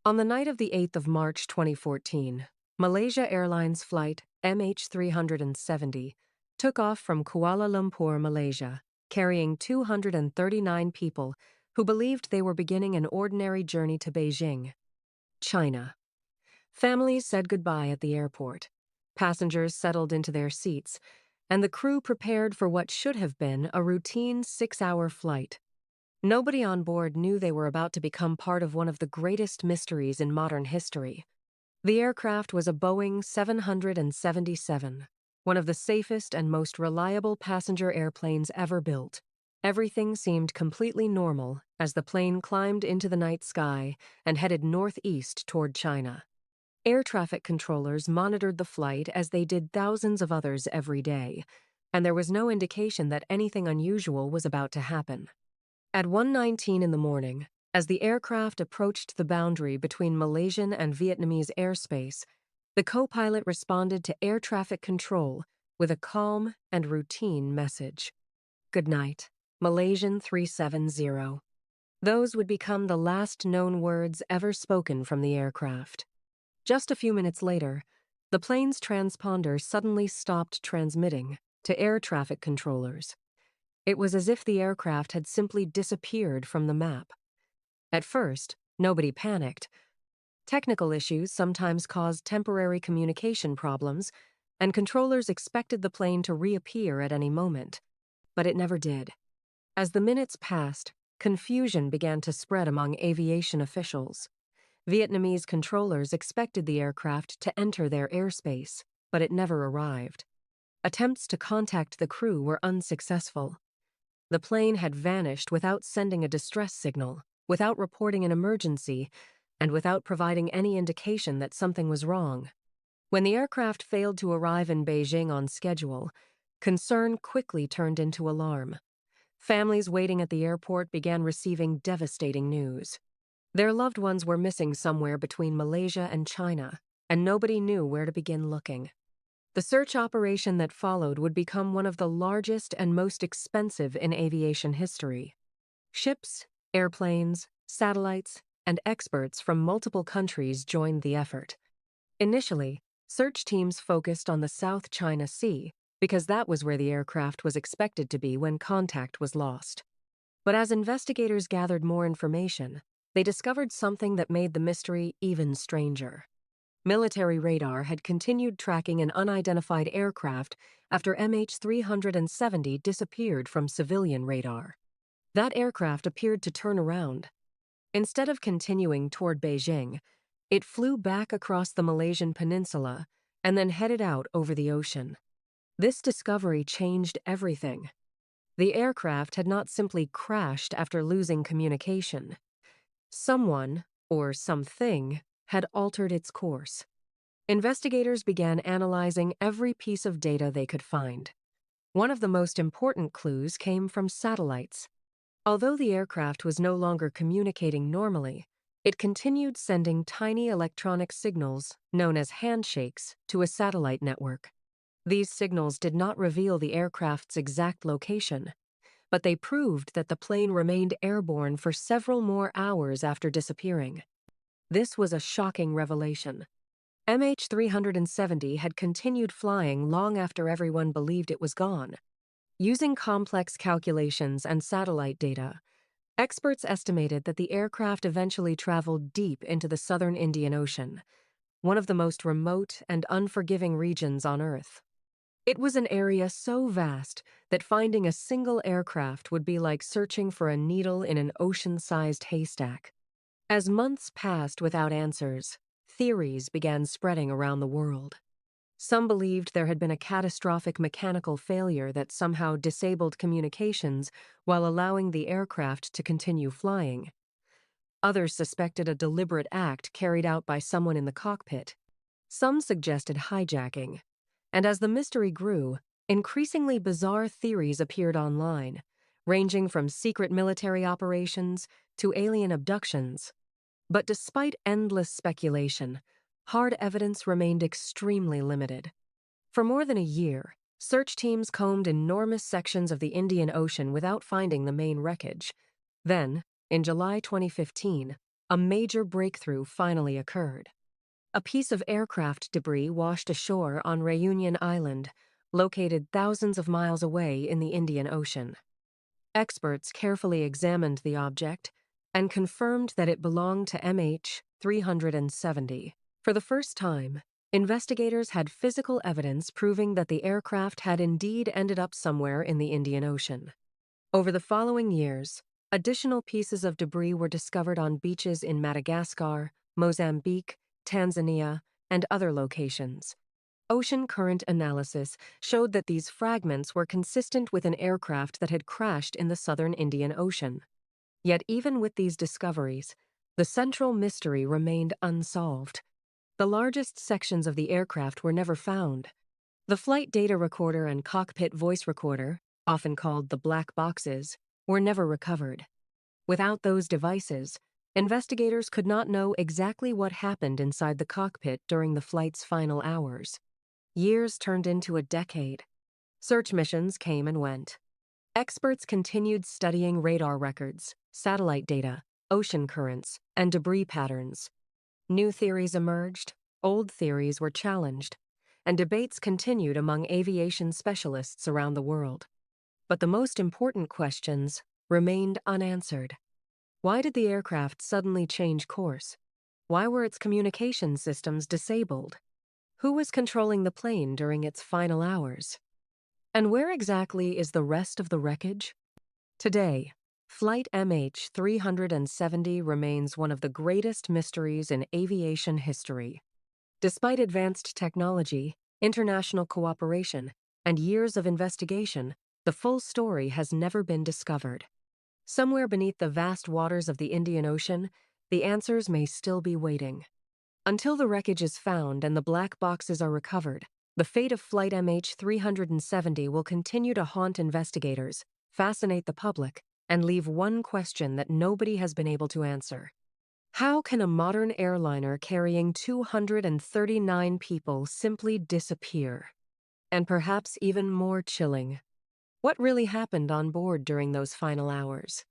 On the night of the 8th of March 2014, Malaysia Airlines Flight MH370 took off from Kuala Lumpur, Malaysia, carrying 239 people who believed they were beginning an ordinary journey to Beijing, China. Families said goodbye at the airport. Passengers settled into their seats, and the crew prepared for what should have been a routine 6-hour flight. Nobody on board knew they were about to become part of one of the greatest mysteries in modern history. The aircraft was a Boeing 777, one of the safest and most reliable passenger airplanes ever built. Everything seemed completely normal as the plane climbed into the night sky and headed northeast toward China. Air traffic controllers monitored the flight as they did thousands of others every day, and there was no indication that anything unusual was about to happen. At 1:19 in the morning, as the aircraft approached the boundary between Malaysian and Vietnamese airspace, the co-pilot responded to air traffic control with a calm and routine message. "Good night, Malaysian 370. Those would become the last known words ever spoken from the aircraft. Just a few minutes later, the plane's transponder suddenly stopped transmitting to air traffic controllers. It was as if the aircraft had simply disappeared from the map. At first, nobody panicked. Technical issues sometimes caused temporary communication problems, and controllers expected the plane to reappear at any moment. But it never did. As the minutes passed, confusion began to spread among aviation officials. Vietnamese controllers expected the aircraft to enter their airspace, but it never arrived. Attempts to contact the crew were unsuccessful. The plane had vanished without sending a distress signal, without reporting an emergency, and without providing any indication that something was wrong. When the aircraft failed to arrive in Beijing on schedule, concern quickly turned into alarm. Families waiting at the airport began receiving devastating news. Their loved ones were missing somewhere between Malaysia and China, and nobody knew where to begin looking. The search operation that followed would become one of the largest and most expensive in aviation history. Ships, airplanes, satellites, and experts from multiple countries joined the effort. Initially, search teams focused on the South China Sea because that was where the aircraft was expected to be when contact was lost. But as investigators gathered more information, they discovered something that made the mystery even stranger. Military radar had continued tracking an unidentified aircraft after MH370 disappeared from civilian radar. That aircraft appeared to turn around. Instead of continuing toward Beijing, it flew back across the Malaysian peninsula and then headed out over the ocean. This discovery changed everything. The aircraft had not simply crashed after losing communication. Someone, or something, had altered its course. Investigators began analyzing every piece of data they could find. One of the most important clues came from satellites. Although the aircraft was no longer communicating normally, it continued sending tiny electronic signals, known as handshakes, to a satellite network. These signals did not reveal the aircraft's exact location, but they proved that the plane remained airborne for several more hours after disappearing. This was a shocking revelation. MH370 had continued flying long after everyone believed it was gone. Using complex calculations and satellite data, experts estimated that the aircraft eventually traveled deep into the southern Indian Ocean, one of the most remote and unforgiving regions on Earth. It was an area so vast that finding a single aircraft would be like searching for a needle in an ocean-sized haystack. As months passed without answers, theories began spreading around the world. Some believed there had been a catastrophic mechanical failure that somehow disabled communications while allowing the aircraft to continue flying. Others suspected a deliberate act carried out by someone in the cockpit. Some suggested hijacking. And as the mystery grew, increasingly bizarre theories appeared online, ranging from secret military operations to alien abductions. But despite endless speculation, hard evidence remained extremely limited. For more than a year, search teams combed enormous sections of the Indian Ocean without finding the main wreckage. Then, in July 2015, a major breakthrough finally occurred. A piece of aircraft debris washed ashore on Reunion Island, located thousands of miles away in the Indian Ocean. Experts carefully examined the object and confirmed that it belonged to MH370. For the first time, investigators had physical evidence proving that the aircraft had indeed ended up somewhere in the Indian Ocean. Over the following years, additional pieces of debris were discovered on beaches in Madagascar, Mozambique, Tanzania, and other locations. Ocean current analysis showed that these fragments were consistent with an aircraft that had crashed in the southern Indian Ocean. Yet even with these discoveries, the central mystery remained unsolved. The largest sections of the aircraft were never found. The flight data recorder and cockpit voice recorder, often called the black boxes, were never recovered. Without those devices, investigators could not know exactly what happened inside the cockpit during the flight's final hours. Years turned into a decade. Search missions came and went. Experts continued studying radar records, satellite data, ocean currents, and debris patterns. New theories emerged, old theories were challenged, and debates continued among aviation specialists around the world. But the most important questions remained unanswered. Why did the aircraft suddenly change course? Why were its communication systems disabled? Who was controlling the plane during its final hours? And where exactly is the rest of the wreckage? Today, Flight MH370 remains one of the greatest mysteries in aviation history. Despite advanced technology, international cooperation, and years of investigation, the full story has never been discovered. Somewhere beneath the vast waters of the Indian Ocean, the answers may still be waiting. Until the wreckage is found and the black boxes are recovered, the fate of Flight MH370 will continue to haunt investigators, fascinate the public, and leave one question that nobody has been able to answer. How can a modern airliner carrying 239 people simply disappear? And perhaps even more chilling, what really happened on board during those final hours?